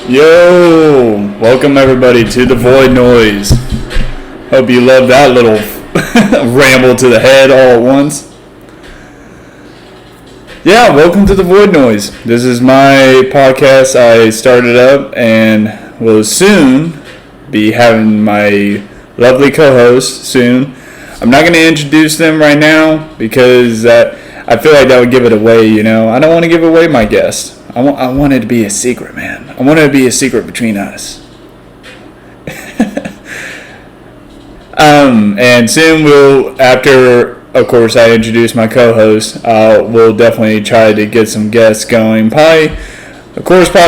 Yo, welcome everybody to the Void Noise. Hope you love that little ramble to the head all at once. Yeah, welcome to the Void Noise. This is my podcast I started up and will soon be having my lovely co-host soon. I'm not going to introduce them right now because I feel like that would give it away, you know. I don't want to give away my guest. I want it to be a secret, man. I want it to be a secret between us. And soon after, of course, I introduce my co-host, we'll definitely try to get some guests going. Probably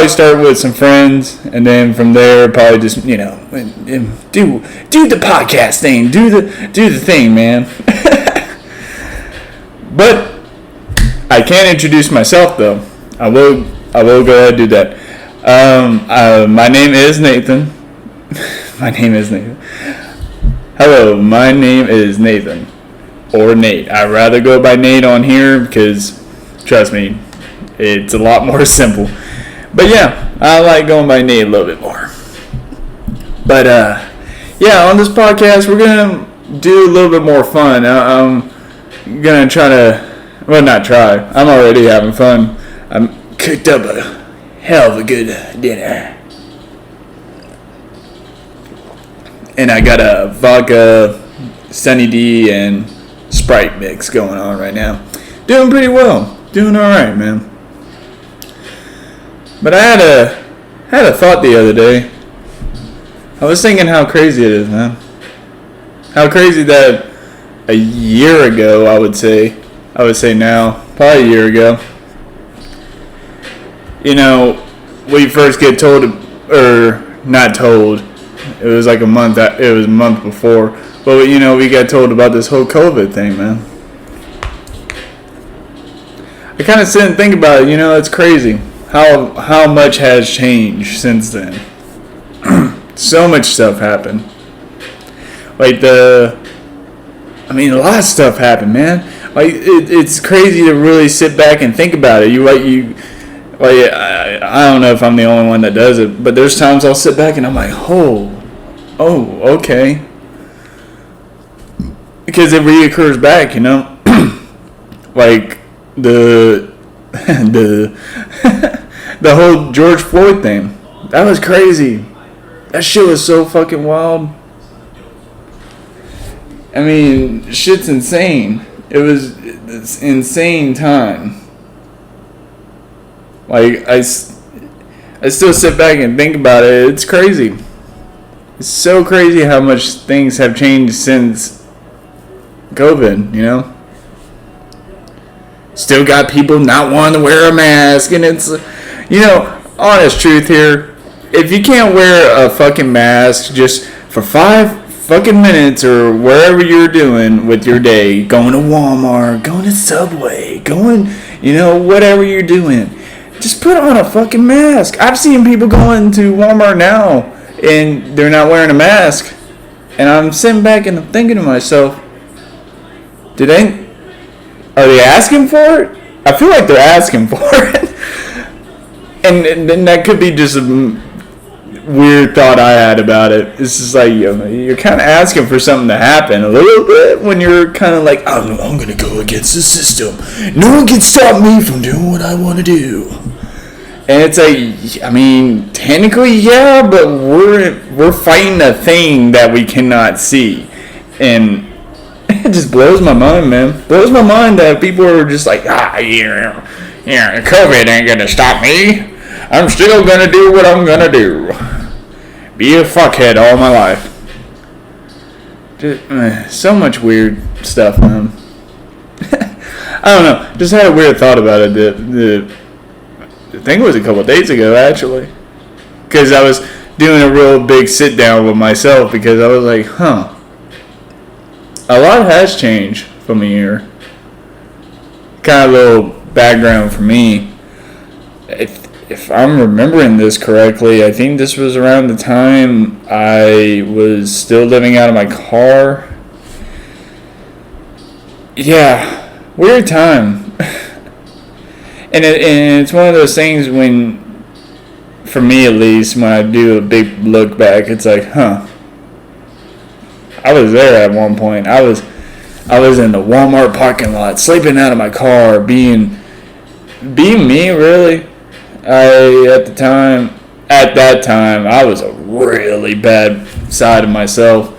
start with some friends, and then from there, probably just, you know, do the podcast thing. Do the thing, man. But I can't introduce myself, though. I will go ahead and do that. My name is Nathan. Hello, my name is Nathan. Or Nate. I'd rather go by Nate on here because, trust me, it's a lot more simple. But yeah, I like going by Nate a little bit more. But yeah, on this podcast, we're going to do a little bit more fun. I'm going to try to, well, not try. I'm already having fun. I'm cooked up a hell of a good dinner. And I got a vodka, Sunny D, and Sprite mix going on right now. Doing pretty well. Doing alright, man. But I had a thought the other day. I was thinking how crazy it is, man. How crazy that a year ago, I would say now, probably a year ago, you know, we first get told, or not told, it was like a month before, but you know, we got told about this whole COVID thing, man. I kind of sit and think about it, you know, it's crazy how much has changed since then. So much stuff happened. Like a lot of stuff happened, man. Like it's crazy to really sit back and think about it. I don't know if I'm the only one that does it, but there's times I'll sit back and I'm like, oh, okay, because it reoccurs back, you know, like the whole George Floyd thing. That was crazy. That shit was so fucking wild. I mean, shit's insane. It's insane time. Like, I still sit back and think about it. It's crazy. It's so crazy how much things have changed since COVID, you know? Still got people not wanting to wear a mask, and it's, you know, honest truth here. If you can't wear a fucking mask just for 5 fucking minutes or wherever you're doing with your day, going to Walmart, going to Subway, going, you know, whatever you're doing, just put on a fucking mask. I've seen people going to Walmart now and they're not wearing a mask, and I'm sitting back and I'm thinking to myself, are they asking for it? I feel like they're asking for it. And then that could be just a weird thought I had about it. It's just like, you know, you're kind of asking for something to happen a little bit when you're kind of like, I'm going to go against the system. No one can stop me from doing what I want to do. And it's like, I mean, technically, yeah, but we're fighting a thing that we cannot see. And it just blows my mind, man. Blows my mind that people are just like, yeah, COVID ain't going to stop me. I'm still going to do what I'm going to do. Be a fuckhead all my life. Just, so much weird stuff, man. I don't know. Just had a weird thought about it. I think it was a couple of days ago, actually. Because I was doing a real big sit down with myself because I was like, a lot has changed from a year. Kind of a little background for me. If I'm remembering this correctly, I think this was around the time I was still living out of my car. Yeah, weird time. And it's one of those things when, for me at least, when I do a big look back, it's like, huh. I was there at one point. I was in the Walmart parking lot, sleeping out of my car, being me, really. At that time, I was a really bad side of myself.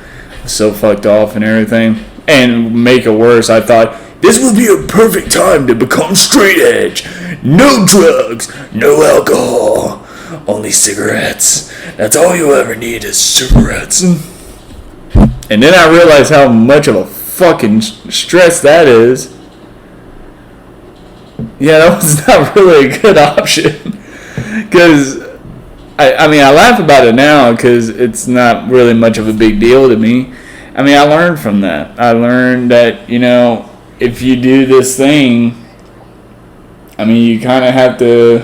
So fucked off and everything. And make it worse, I thought, this would be a perfect time to become straight edge. No drugs, no alcohol, only cigarettes. That's all you ever need is cigarettes. And then I realized how much of a fucking stress that is. Yeah, that was not really a good option. Because, I mean, I laugh about it now because it's not really much of a big deal to me. I mean, I learned from that. I learned that, if you do this thing, I mean, you kind of have to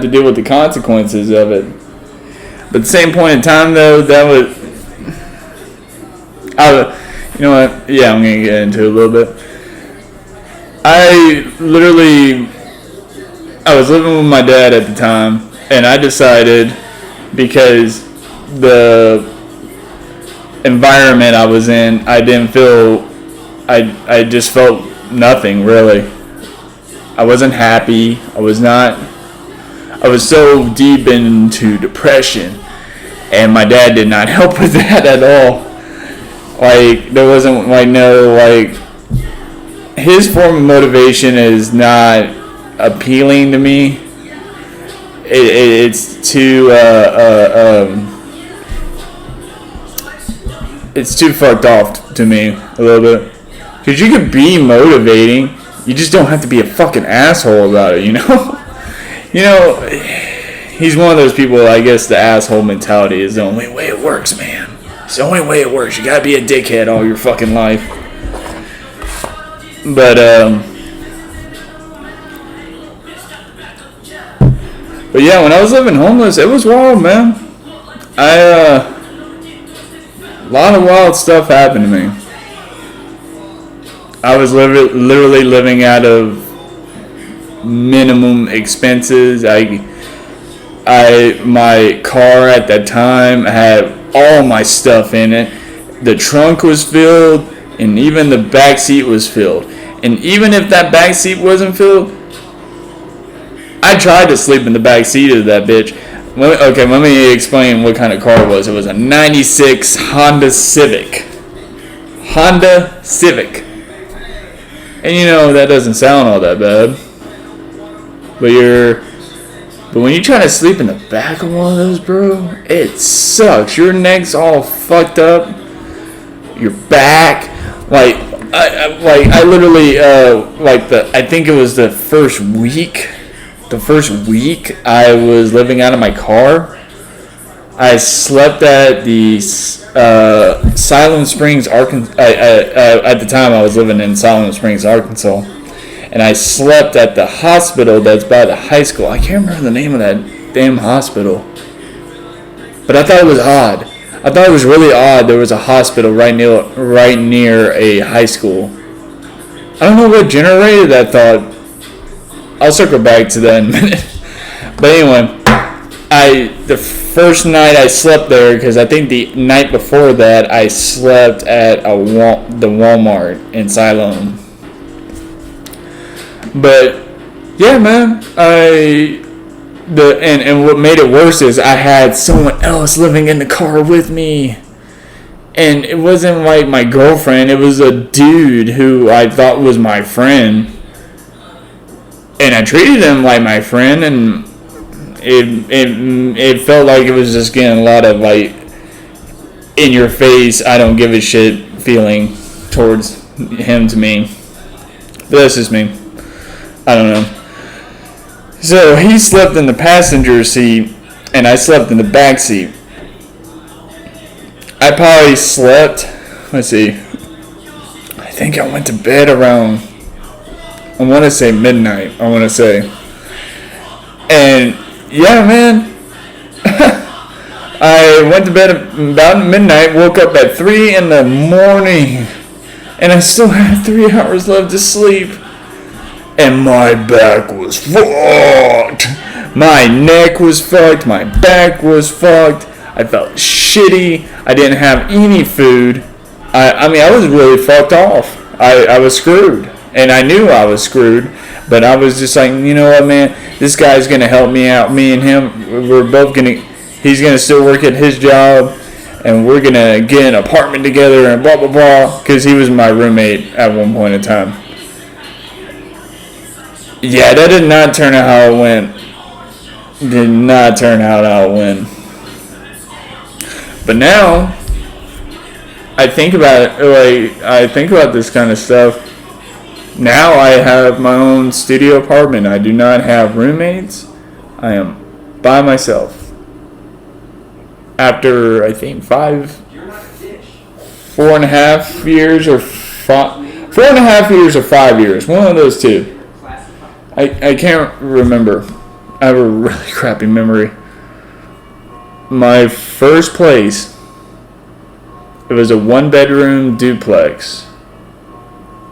deal with the consequences of it. But at the same point in time, though, you know what? Yeah, I'm going to get into it a little bit. I was living with my dad at the time, and I decided, because the environment I was in, I just felt nothing, really. I wasn't happy. I was so deep into depression, and my dad did not help with that at all. Like, there wasn't, his form of motivation is not appealing to me. It's too it's too fucked off to me a little bit. Because you can be motivating, you just don't have to be a fucking asshole about it, He's one of those people, I guess the asshole mentality is the only way it works, man. It's the only way it works. You gotta be a dickhead all your fucking life. But yeah, when I was living homeless, it was wild, man. A lot of wild stuff happened to me. I was literally living out of minimum expenses. My car at that time had all my stuff in it. The trunk was filled, and even the back seat was filled. And even if that back seat wasn't filled, I tried to sleep in the back seat of that bitch. Okay, let me explain what kind of car it was. It was a 96 Honda Civic. And that doesn't sound all that bad. But when you try to sleep in the back of one of those, bro, it sucks. Your neck's all fucked up. Your back, I literally, I think it was the first week I was living out of my car, I slept at the Siloam Springs, Arkansas. At the time, I was living in Siloam Springs, Arkansas, and I slept at the hospital that's by the high school. I can't remember the name of that damn hospital, but I thought it was odd. I thought it was really odd there was a hospital right near a high school. I don't know what generated that thought. I'll circle back to that in a minute. But anyway, the first night I slept there, because I think the night before that I slept at the Walmart in Siloam. But yeah, man, and what made it worse is I had someone else living in the car with me. And it wasn't like my girlfriend, it was a dude who I thought was my friend. And I treated him like my friend, and it felt like it was just getting a lot of in your face, I don't give a shit feeling towards him to me. But that's just me. I don't know. So he slept in the passenger seat, and I slept in the back seat. I probably slept, let's see, I think I went to bed around, I want to say midnight, And yeah, man, I went to bed about midnight, woke up at 3 in the morning, and I still had 3 hours left to sleep. And my back was fucked. My neck was fucked. My back was fucked. I felt shitty. I didn't have any food. I mean, I was really fucked off. I was screwed. And I knew I was screwed. But I was just like, you know what, man? This guy's going to help me out. Me and him, we're both going to... He's going to still work at his job. And we're going to get an apartment together and blah, blah, blah. Because he was my roommate at one point in time. Yeah, that did not turn out how it went. Did not turn out how it went. But now, I think about it, I think about this kind of stuff. Now I have my own studio apartment. I do not have roommates. I am by myself. After, I think, 4.5 years or 4.5 years or 5 years. One of those two. I can't remember. I have a really crappy memory. My first place, it was a 1-bedroom duplex.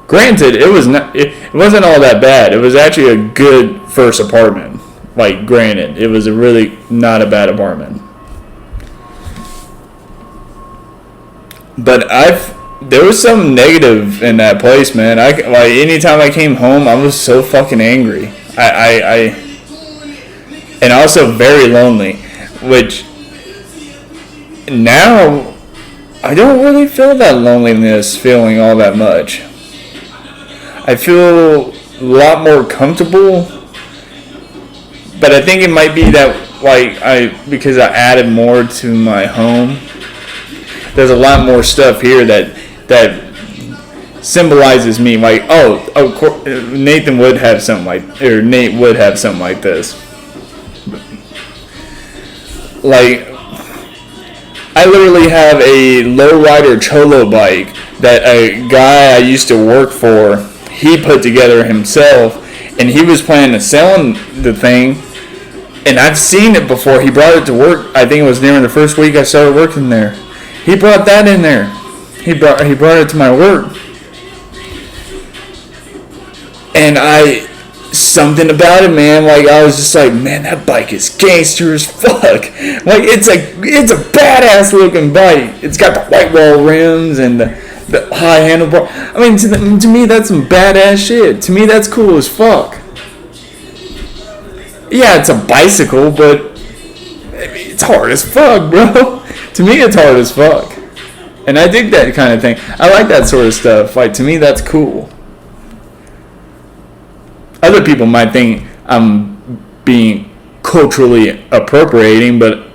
Granted, it wasn't all that bad. It was actually a good first apartment. Like, granted, it was a really not a bad apartment. But there was some negative in that place, man. Anytime I came home, I was so fucking angry. And also very lonely, which now I don't really feel that loneliness feeling all that much. I feel a lot more comfortable, but I think it might be that because I added more to my home. There's a lot more stuff here that symbolizes me. Like, Nate would have something like this. Like, I literally have a lowrider Cholo bike that a guy I used to work for, he put together himself, and he was planning to sell the thing, and I've seen it before. He brought it to work. I think it was during the first week I started working there. He brought that in there. He brought it to my work. And something about it, man, like, I was just like, man, that bike is gangster as fuck. Like, it's a badass looking bike. It's got the white wall rims and the high handlebar. I mean, to me, that's some badass shit. To me, that's cool as fuck. Yeah, it's a bicycle, but I mean, it's hard as fuck, bro. To me, it's hard as fuck. And I dig that kind of thing. I like that sort of stuff. Like, to me, that's cool. Other people might think I'm being culturally appropriating, but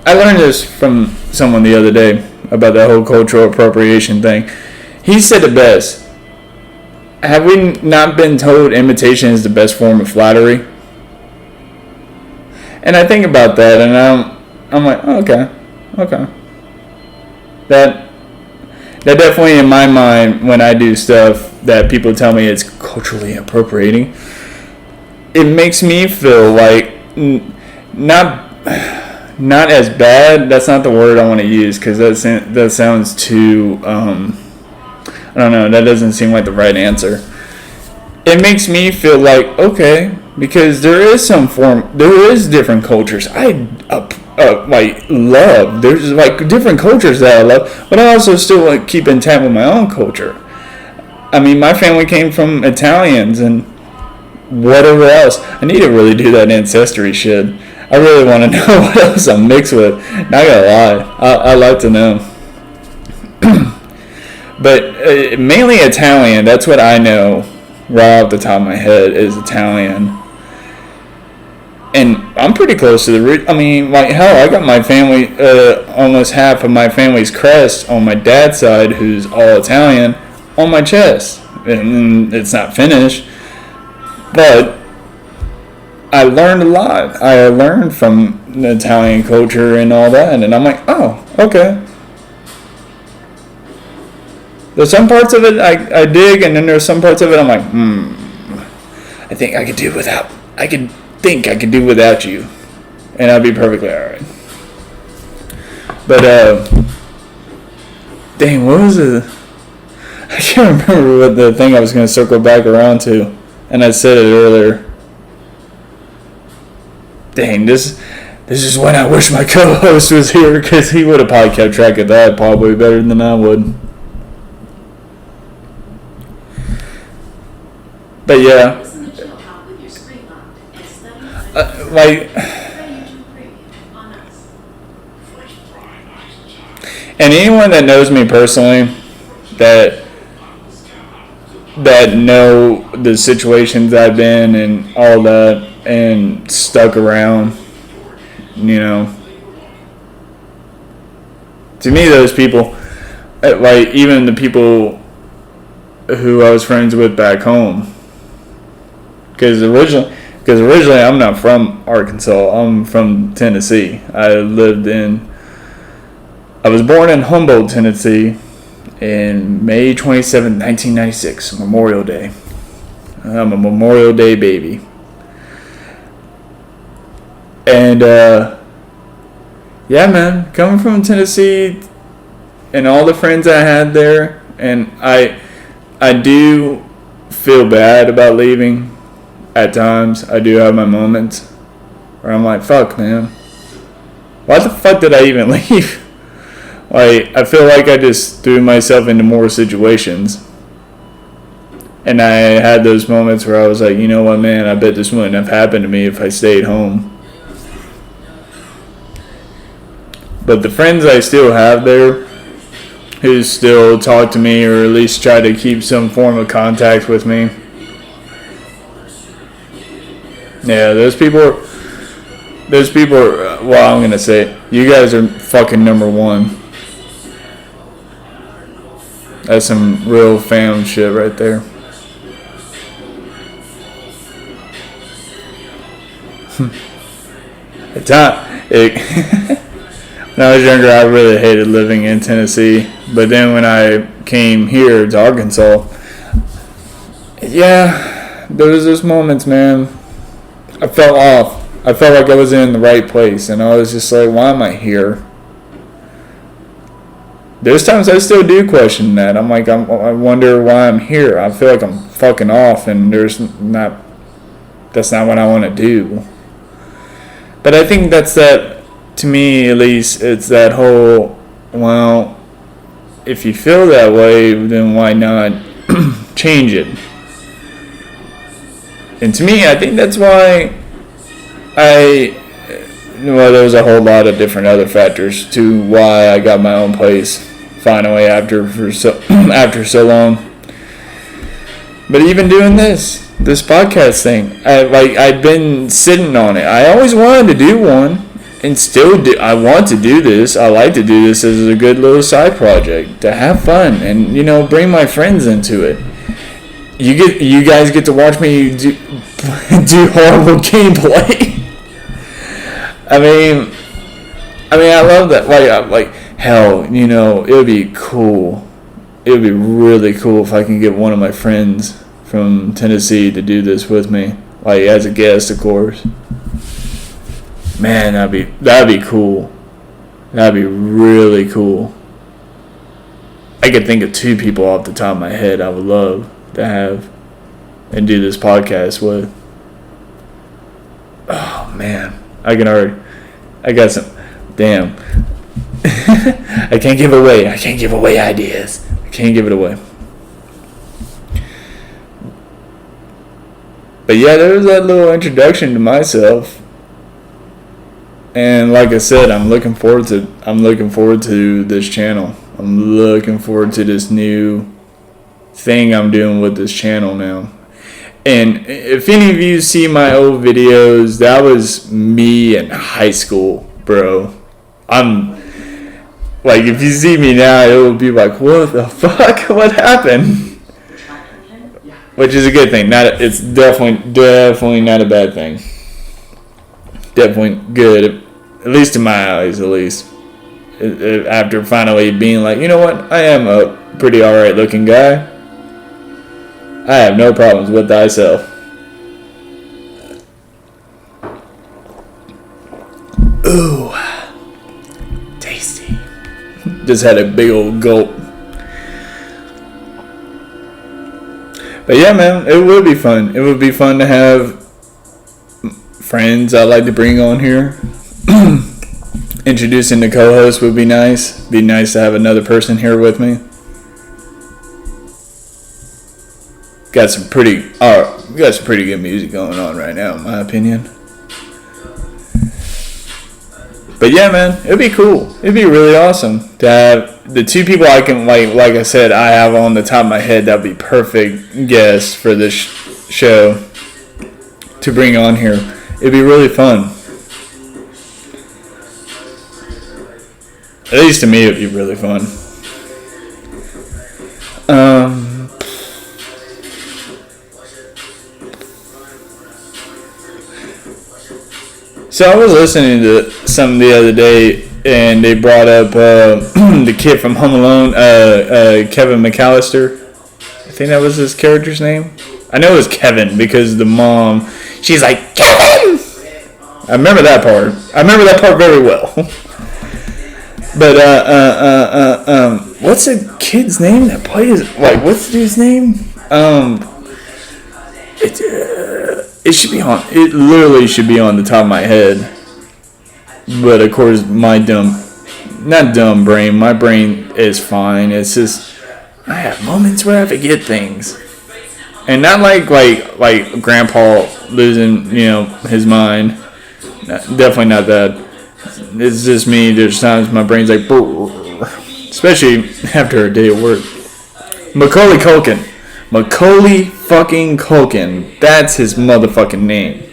I learned this from someone the other day about that whole cultural appropriation thing. He said it best. Have we not been told imitation is the best form of flattery? And I think about that, and I'm like, okay. That definitely in my mind, when I do stuff that people tell me it's culturally appropriating, it makes me feel like not as bad. That's not the word I want to use, because that sounds too I don't know, that doesn't seem like the right answer. It makes me feel like, okay, because there is different cultures love. There's like different cultures that I love, but I also still like keep intact with my own culture. I mean, my family came from Italians and whatever else. I need to really do that ancestry shit. I really want to know what else I'm mixed with. Not gonna lie, I like to know. But mainly Italian. That's what I know right off the top of my head is Italian. And I'm pretty close to the root. I mean, like, hell, I got my family, almost half of my family's crest on my dad's side, who's all Italian, on my chest. And it's not finished. But I learned a lot. I learned from the Italian culture and all that. And I'm like, oh, okay. There's some parts of it I dig, and then there's some parts of it I'm like, I think I could do without you, and I'd be perfectly alright. But dang, what was it? I can't remember what the thing I was going to circle back around to, and I said it earlier. Dang, this is when I wish my co-host was here, because he would have probably kept track of that probably better than I would. But yeah, like, and anyone that knows me personally, that know the situations I've been and all that, and stuck around, you know, to me, those people, like, even the people who I was friends with back home, because originally I'm not from Arkansas, I'm from Tennessee. I was born in Humboldt, Tennessee, in May 27, 1996, Memorial Day. I'm a Memorial Day baby. And, yeah, man, coming from Tennessee and all the friends I had there, and I do feel bad about leaving at times. I do have my moments where I'm like, fuck, man. Why the fuck did I even leave? Like, I feel like I just threw myself into more situations. And I had those moments where I was like, you know what, man, I bet this wouldn't have happened to me if I stayed home. But the friends I still have there, who still talk to me or at least try to keep some form of contact with me, yeah, those people are, well, I'm going to say it, you guys are fucking number one. That's some real fam shit right there. When I was younger, I really hated living in Tennessee. But then when I came here to Arkansas, yeah, there was those moments, man. I fell off. I felt like I was in the right place, and I was just like, why am I here? There's times I still do question that. I'm like, I wonder why I'm here. I feel like I'm fucking off, and that's not what I want to do. But I think that's that, to me at least, it's that whole, well, if you feel that way, then why not change it? And to me, I think that's why there was a whole lot of different other factors to why I got my own place finally after so long. But even doing this podcast thing, I've been sitting on it. I always wanted to do one, and still do. I want to do this. I like to do this as a good little side project to have fun and, you know, bring my friends into it. You guys get to watch me do horrible gameplay. I mean, I love that. Like hell, you know, it would be cool. It would be really cool if I can get one of my friends from Tennessee to do this with me, like as a guest, of course. Man, that'd be cool. That'd be really cool. I could think of 2 people off the top of my head I would love to have and do this podcast with. Oh man, I got some. Damn. I can't give away ideas. I can't give it away. But yeah, there was that little introduction to myself. And like I said, I'm looking forward to this channel. I'm looking forward to this new thing I'm doing with this channel now. And if any of you see my old videos, that was me in high school, bro. I'm like, if you see me now, it will be like, what the fuck? What happened? Which is a good thing. It's definitely not a bad thing. Definitely good, at least in my eyes, at least. After finally being like, you know what? I am a pretty alright looking guy. I have no problems with thyself. Ooh. Tasty. Just had a big old gulp. But yeah, man, it would be fun. It would be fun to have friends I'd like to bring on here. Introducing the co-host would be nice. Be nice to have another person here with me. Got some pretty good music going on right now, in my opinion. But yeah, man, it'd be cool. It'd be really awesome to have the two people I can like I said, I have on the top of my head. That'd be perfect guests for this show to bring on here. It'd be really fun. At least to me, it'd be really fun. So I was listening to something the other day, and they brought up the kid from Home Alone, Kevin McAllister. I think that was his character's name. I know it was Kevin because the mom, she's like, Kevin! I remember that part. I remember that part very well. But, what's the kid's name that plays, what's the dude's name? It should be on, it literally should be on the top of my head. But, of course, my brain is fine. It's just, I have moments where I forget things. And not like Grandpa losing, his mind. Definitely not that. It's just me. There's times my brain's like, especially after a day of work. Macaulay fucking Culkin. That's his motherfucking name.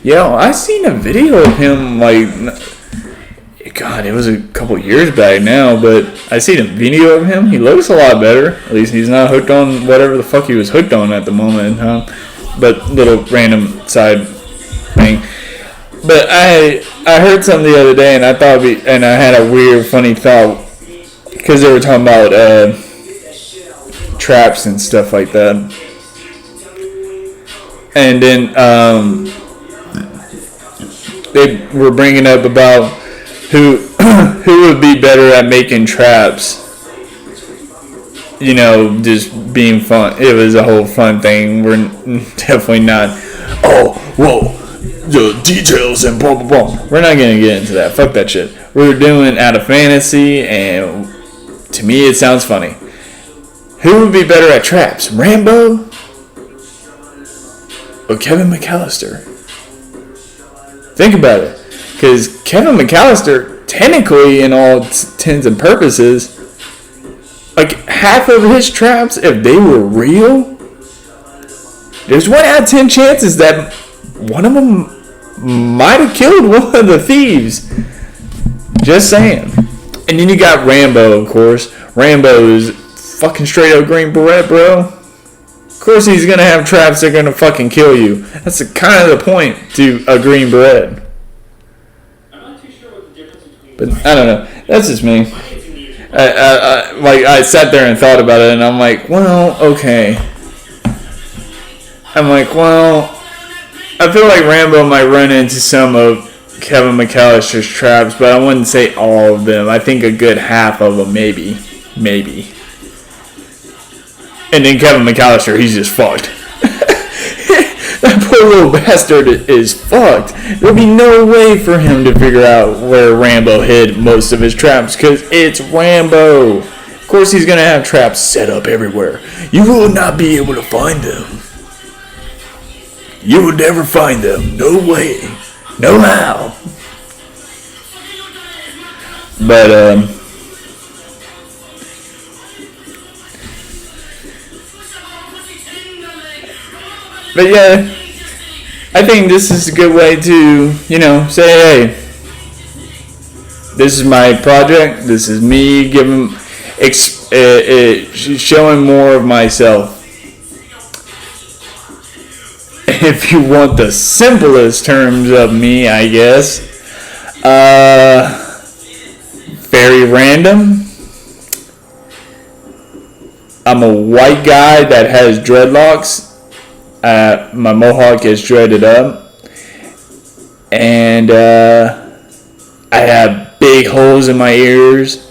Yo, I seen a video of him, God, it was a couple years back now, but I seen a video of him. He looks a lot better. At least he's not hooked on whatever the fuck he was hooked on at the moment, huh? But little random side thing. But I heard something the other day, and I had a weird, funny thought, because they were talking about traps and stuff like that. And then they were bringing up about who would be better at making traps. Just being fun. It was a whole fun thing. We're definitely not, the details and blah, blah, blah. We're not going to get into that. Fuck that shit. We're doing out of fantasy, and to me it sounds funny. Who would be better at traps, Rambo or Kevin McAllister? Think about it. Because Kevin McAllister, technically, in all intents and purposes, half of his traps, if they were real, there's 1 out of 10 chances that one of them might have killed one of the thieves. Just saying. And then you got Rambo, of course. Rambo is fucking straight up Green Beret, bro. Of course he's gonna have traps that are gonna fucking kill you. That's kind of the point to a Green Beret. But I don't know. That's just me. I sat there and thought about it, and I'm like, well, okay. I feel like Rambo might run into some of Kevin McAllister's traps, but I wouldn't say all of them. I think a good half of them, maybe. And then Kevin McAllister, he's just fucked. That poor little bastard is fucked. There'll be no way for him to figure out where Rambo hid most of his traps, because it's Rambo. Of course he's going to have traps set up everywhere. You will not be able to find them. You will never find them. No way. No how. But yeah, I think this is a good way to, say, hey, this is my project. This is me showing more of myself. If you want the simplest terms of me, I guess, very random. I'm a white guy that has dreadlocks. My mohawk is dreaded up, and I have big holes in my ears,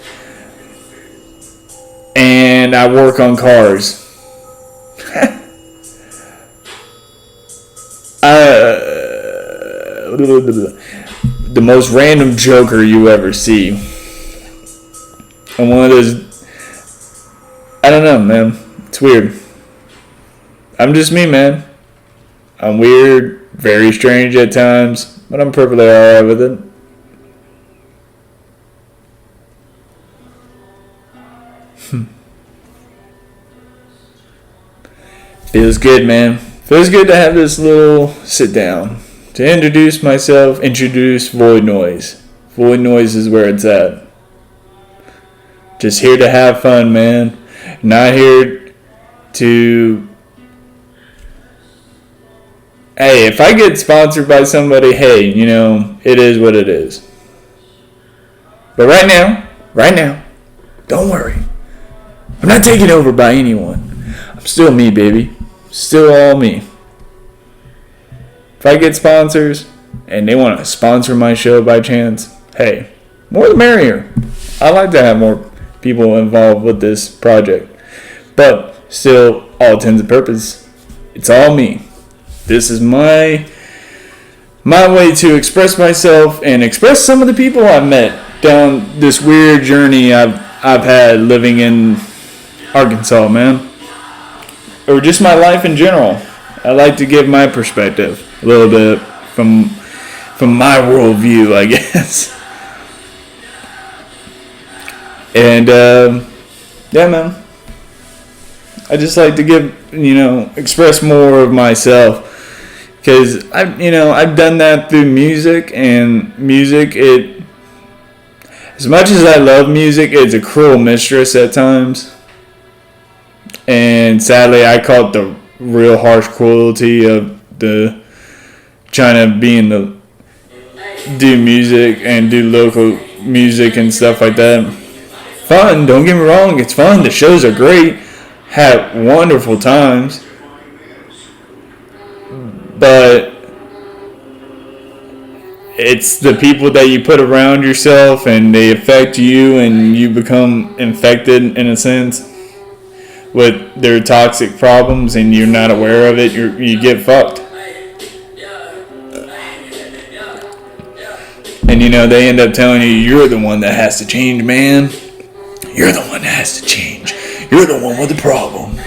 and I work on cars. The most random Joker you ever see. I'm one of those. I don't know, man. It's weird. I'm just me, man. I'm weird, very strange at times, but I'm perfectly alright with it. Feels good, man. Feels good to have this little sit down. To introduce myself, introduce Void Noise. Void Noise is where it's at. Just here to have fun, man. Not here to... Hey, if I get sponsored by somebody, hey, you know, it is what it is. But right now, don't worry. I'm not taken over by anyone. I'm still me, baby. Still all me. If I get sponsors and they want to sponsor my show by chance, hey, more the merrier. I like to have more people involved with this project. But still, all intents and purposes, it's all me. This is my way to express myself and express some of the people I've met down this weird journey I've had living in Arkansas, man. Or just my life in general. I like to give my perspective a little bit from my worldview, I guess. And yeah, man. I just like to express more of myself. Because I've done that through music, and music, as much as I love music, it's a cruel mistress at times. And sadly, I call it the real harsh cruelty of the China being the do music and do local music and stuff like that. Fun, don't get me wrong, it's fun. The shows are great. Have wonderful times. But it's the people that you put around yourself, and they affect you, and you become infected in a sense with their toxic problems, and you're not aware of it. You get fucked. And they end up telling you, you're the one that has to change, man. You're the one that has to change. You're the one with the problem.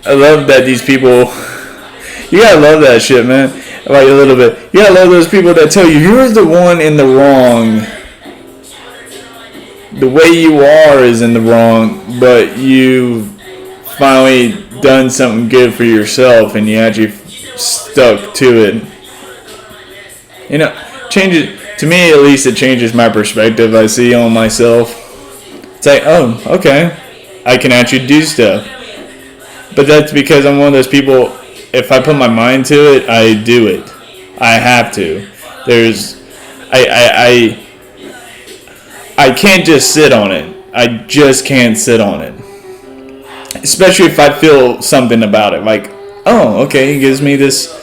I love that these people, you gotta love that shit, man. Like a little bit. You gotta love those people that tell you you're the one in the wrong. The way you are is in the wrong, but you've finally done something good for yourself and you actually stuck to it. Changes, to me at least, it changes my perspective I see on myself. It's like, oh, okay, I can actually do stuff. But that's because I'm one of those people, if I put my mind to it, I do it. I have to. I can't just sit on it. I just can't sit on it. Especially if I feel something about it. Like, oh, okay, it gives me this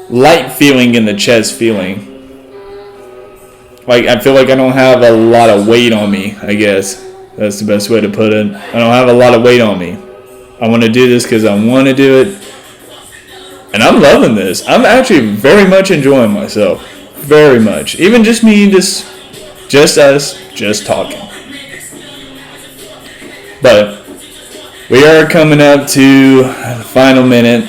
light feeling in the chest feeling. Like, I feel like I don't have a lot of weight on me, I guess. That's the best way to put it. I don't have a lot of weight on me. I want to do this because I want to do it. And I'm loving this. I'm actually very much enjoying myself. Very much. Even just me, just us, just talking. But we are coming up to the final minute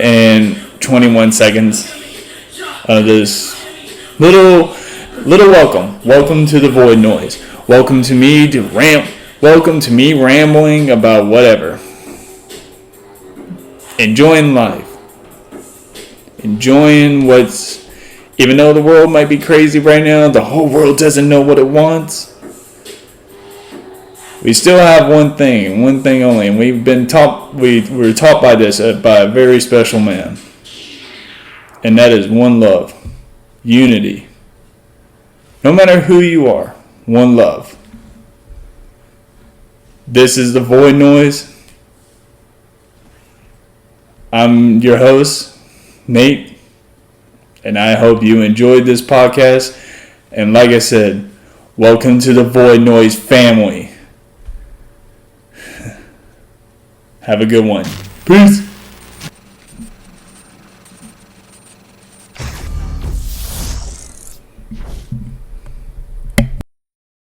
and 21 seconds of this little welcome. Welcome to the Void Noise. Welcome to me Welcome to me rambling about whatever. Enjoying life. Enjoying even though the world might be crazy right now, the whole world doesn't know what it wants. We still have one thing, and one thing only, and we were taught by this by a very special man. And that is one love. Unity. No matter who you are, one love. This is the Void Noise. I'm your host, Nate, and I hope you enjoyed this podcast. And like I said, welcome to the Void Noise family. Have a good one. Peace.